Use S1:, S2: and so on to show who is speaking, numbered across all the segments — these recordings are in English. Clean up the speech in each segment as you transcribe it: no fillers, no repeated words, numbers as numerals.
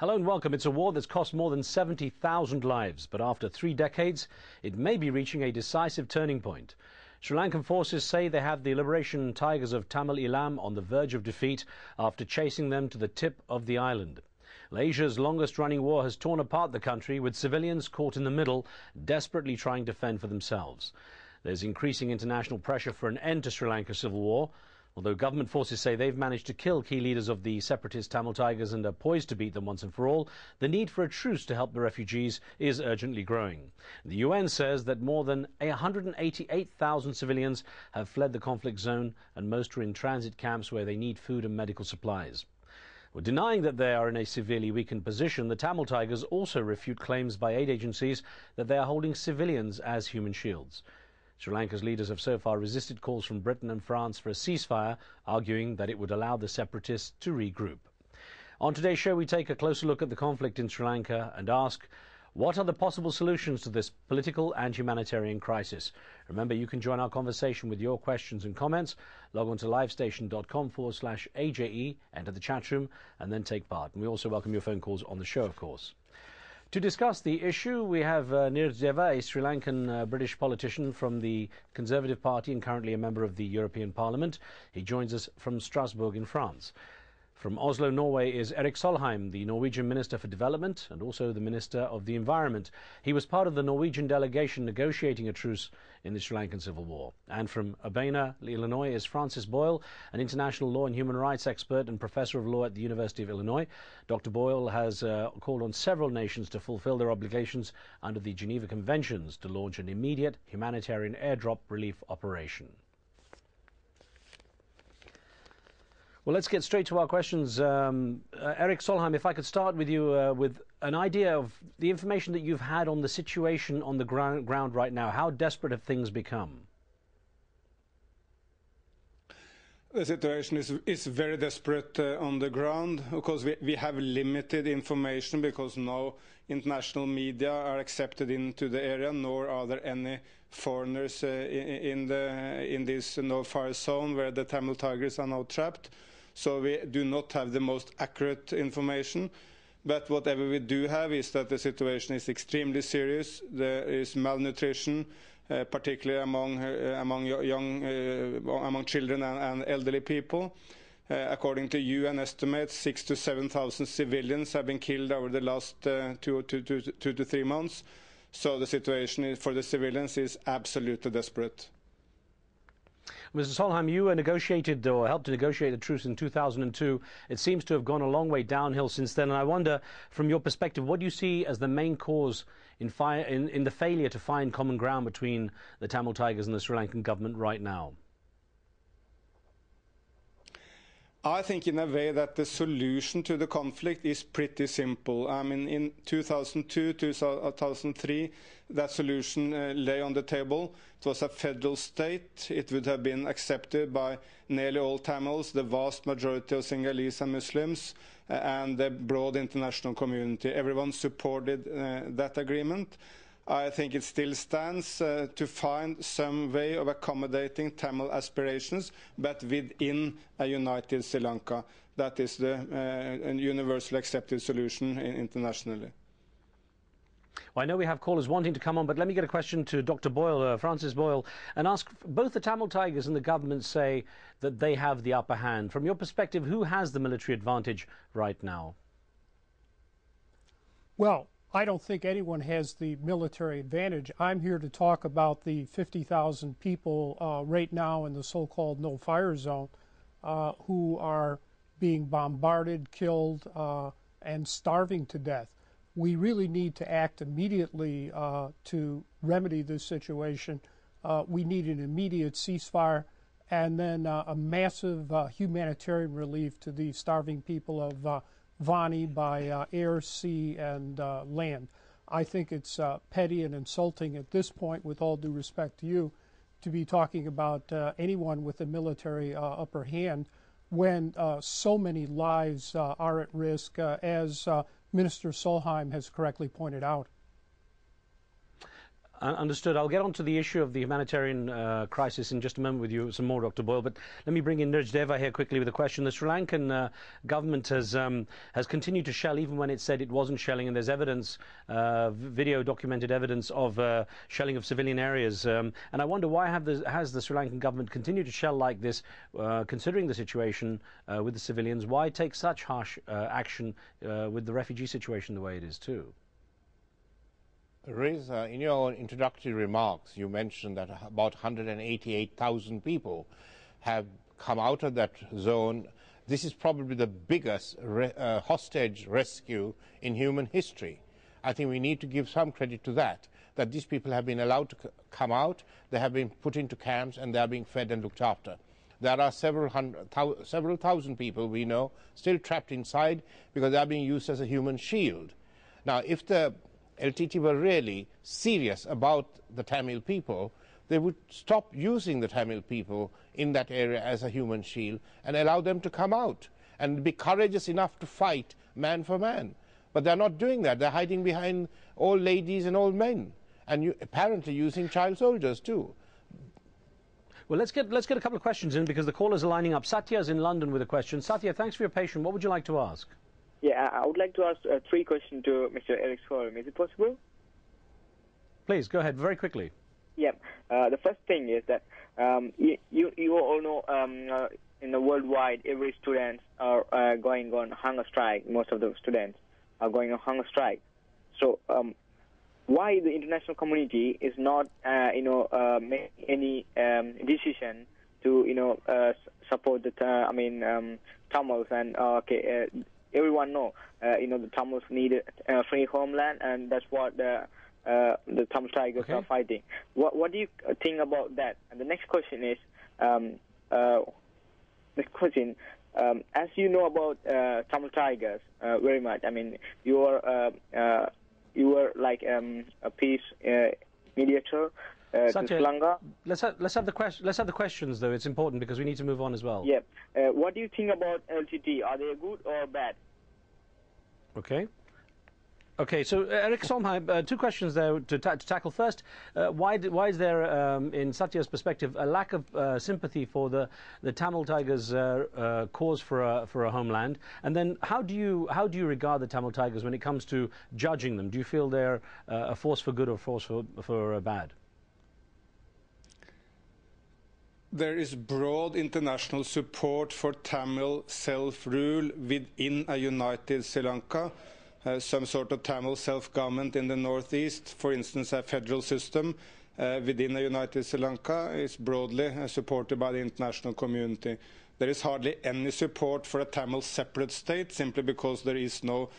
S1: Hello and welcome. It's a war that's cost more than 70,000 lives, but after 3 decades, it may be reaching a decisive turning point. Sri Lankan forces say they have the liberation tigers of Tamil Elam on the verge of defeat after chasing them to the tip of the island. Asia's longest-running war has torn apart the country, with civilians caught in the middle, desperately trying to fend for themselves. There's increasing international pressure for an end to Sri Lanka's civil war. Although government forces say they've managed to kill key leaders of the separatist Tamil Tigers and are poised to beat them once and for all, the need for a truce to help the refugees is urgently growing. The UN says that more than 188,000 civilians have fled the conflict zone, and most are in transit camps where they need food and medical supplies. Well, denying that they are in a severely weakened position, the Tamil Tigers also refute claims by aid agencies that they are holding civilians as human shields. Sri Lanka's leaders have so far resisted calls from Britain and France for a ceasefire, arguing that it would allow the separatists to regroup. On today's show, we take a closer look at the conflict in Sri Lanka and ask, what are the possible solutions to this political and humanitarian crisis? Remember, you can join our conversation with your questions and comments. Log on to livestation.com/AJE, enter the chat room, and then take part. And we also welcome your phone calls on the show, of course. To discuss the issue, we have Neeraj Deva, a Sri Lankan British politician from the Conservative Party and currently a member of the European Parliament. He joins us from Strasbourg in France. From Oslo, Norway, is Erik Solheim, the Norwegian Minister for Development and also the Minister of the Environment. He was part of the Norwegian delegation negotiating a truce in the Sri Lankan civil war. And from Urbana, Illinois, is Fransis Boyle, an international law and human rights expert and professor of law at the University of Illinois. Dr. Boyle has called on several nations to fulfill their obligations under the Geneva Conventions to launch an immediate humanitarian airdrop relief operation. Well, let's get straight to our questions. Erik Solheim, if I could start with you with an idea of the information that you've had on the situation on the ground right now. How desperate have things become?
S2: The situation is very desperate on the ground. Of course, we have limited information because no international media are accepted into the area, nor are there any foreigners in this no-fire zone where the Tamil Tigers are now trapped. So we do not have the most accurate information. But whatever we do have is that the situation is extremely serious. There is malnutrition, particularly among children and elderly people. According to UN estimates, 6,000 to 7,000 civilians have been killed over the last 2 to 3 months. So the situation for the civilians is absolutely desperate.
S1: Mr. Solheim, you negotiated or helped to negotiate a truce in 2002. It seems to have gone a long way downhill since then. And I wonder, from your perspective, what do you see as the main cause in the failure to find common ground between the Tamil Tigers and the Sri Lankan government right now?
S2: I think in a way that the solution to the conflict is pretty simple. I mean, in 2002, 2003, that solution lay on the table. It was a federal state. It would have been accepted by nearly all Tamils, the vast majority of Sinhalese and Muslims, and the broad international community. Everyone supported that agreement. I think it still stands to find some way of accommodating Tamil aspirations, but within a united Sri Lanka. That is the universally accepted solution internationally.
S1: Well, I know we have callers wanting to come on, but let me get a question to Dr. Boyle, Fransis Boyle, and ask, both the Tamil Tigers and the government say that they have the upper hand. From your perspective, who has the military advantage right now?
S3: Well, I don't think anyone has the military advantage. I'm here to talk about the 50,000 people right now in the so-called no-fire zone who are being bombarded, killed, and starving to death. We really need to act immediately to remedy this situation. We need an immediate ceasefire and then a massive humanitarian relief to the starving people of Vani by air, sea, and land. I think it's petty and insulting at this point, with all due respect to you, to be talking about anyone with a military upper hand when so many lives are at risk, as Minister Solheim has correctly pointed out.
S1: Understood. I'll get on to the issue of the humanitarian crisis in just a moment with you some more, Dr. Boyle, but let me bring in Deva here quickly with a question. The Sri Lankan government has continued to shell even when it said it wasn't shelling, and there's evidence, video documented evidence of shelling of civilian areas. And I wonder why has the Sri Lankan government continued to shell like this, considering the situation with the civilians? Why take such harsh action with the refugee situation the way it is too?
S4: Riz, in your introductory remarks, you mentioned that about 188,000 people have come out of that zone. This is probably the biggest hostage rescue in human history. I think we need to give some credit to that these people have been allowed to come out, they have been put into camps, and they are being fed and looked after. There are several thousand people we know still trapped inside because they are being used as a human shield. Now, if the LTTE were really serious about the Tamil people, they would stop using the Tamil people in that area as a human shield and allow them to come out and be courageous enough to fight man for man. But they're not doing that. They're hiding behind old ladies and old men, and apparently using child soldiers too.
S1: Well, let's get a couple of questions in because the callers are lining up. Satya's in London with a question. Satya, thanks for your patience. What would you like to ask?
S5: Yeah, I would like to ask three questions to Mr. Eric Solheim. Is it possible?
S1: Please, go ahead, very quickly.
S5: Yeah. The first thing is that you all know in the worldwide, every students are going on hunger strike. Most of the students are going on hunger strike. So why the international community is not, make any decision to, support the, Tamils and everyone know, the Tamils need a free homeland, and that's what the Tamil Tigers are fighting. What do you think about that? And the next question is, as you know about Tamil Tigers very much. I mean, you were like a peace mediator.
S1: Satya,
S5: to Sri Lanka.
S1: Let's have the questions though. It's important because we need to move on as well.
S5: Yeah. What do you think about LTTE? Are they good or bad?
S1: Okay. Okay, so Eric Solheim, two questions there to tackle. First, why is there, in Satya's perspective, a lack of sympathy for the Tamil Tigers' cause for a homeland? And then, how do you regard the Tamil Tigers when it comes to judging them? Do you feel they're a force for good or a force for bad?
S2: There is broad international support for Tamil self-rule within a united Sri Lanka. Some sort of Tamil self-government in the northeast, for instance, a federal system within the united Sri Lanka is broadly supported by the international community. There is hardly any support for a Tamil separate state, simply because there is no,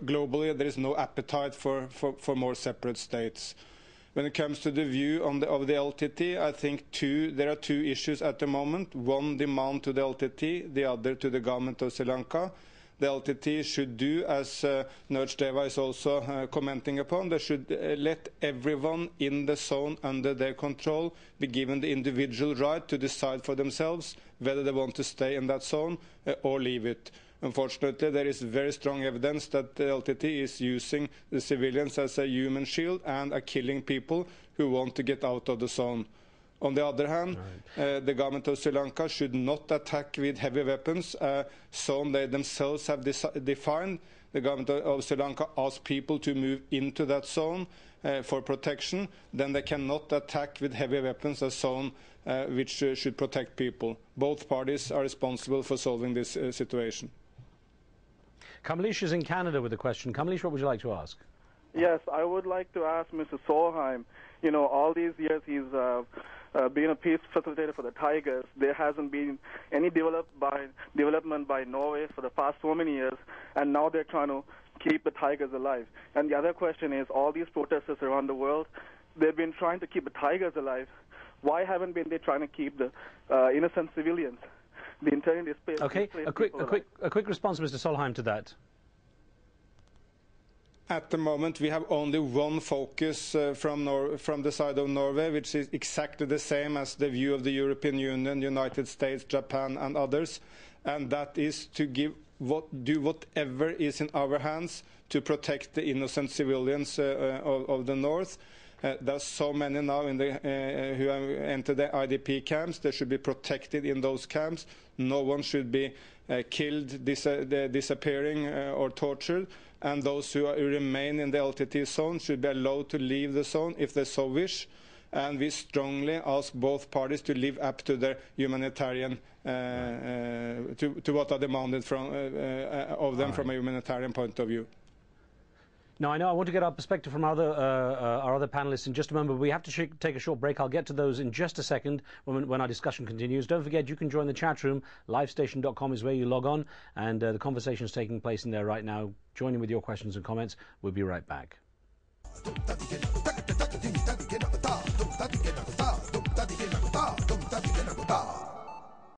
S2: globally, there is no appetite for more separate states. When it comes to the view of the LTTE, I think there are two issues at the moment. One demand to the LTTE, the other to the government of Sri Lanka. The LTTE should do, as Deva is also commenting upon, they should let everyone in the zone under their control be given the individual right to decide for themselves whether they want to stay in that zone or leave it. Unfortunately, there is very strong evidence that the LTTE is using the civilians as a human shield and are killing people who want to get out of the zone. On the other hand, the government of Sri Lanka should not attack with heavy weapons a zone they themselves have defined. The government of Sri Lanka asks people to move into that zone for protection. Then they cannot attack with heavy weapons a zone which should protect people. Both parties are responsible for solving this situation.
S1: Kamlesh is in Canada with a question. Kamlesh, what would you like to ask?
S6: Yes, I would like to ask Mr. Solheim, all these years he's been a peace facilitator for the Tigers. There hasn't been any development by Norway for the past so many years, and now they're trying to keep the Tigers alive. And the other question is, all these protesters around the world, they've been trying to keep the Tigers alive. Why haven't they trying to keep the innocent civilians? The internally displaced.
S1: Okay, a quick response, Mr. Solheim, to that.
S2: At the moment, we have only one focus from the side of Norway, which is exactly the same as the view of the European Union, United States, Japan, and others, and that is to give do whatever is in our hands to protect the innocent civilians of the north. There are so many now who have entered the IDP camps. They should be protected in those camps. No one should be killed, disappearing or tortured. And those who remain in the LTTE zone should be allowed to leave the zone if they so wish. And we strongly ask both parties to live up to their humanitarian, to what are demanded of them from a humanitarian point of view.
S1: Now, I know I want to get our perspective from our other panelists in just a moment, but we have to take a short break. I'll get to those in just a second when our discussion continues. Don't forget, you can join the chat room. Livestation.com is where you log on, and the conversation is taking place in there right now. Join in with your questions and comments. We'll be right back.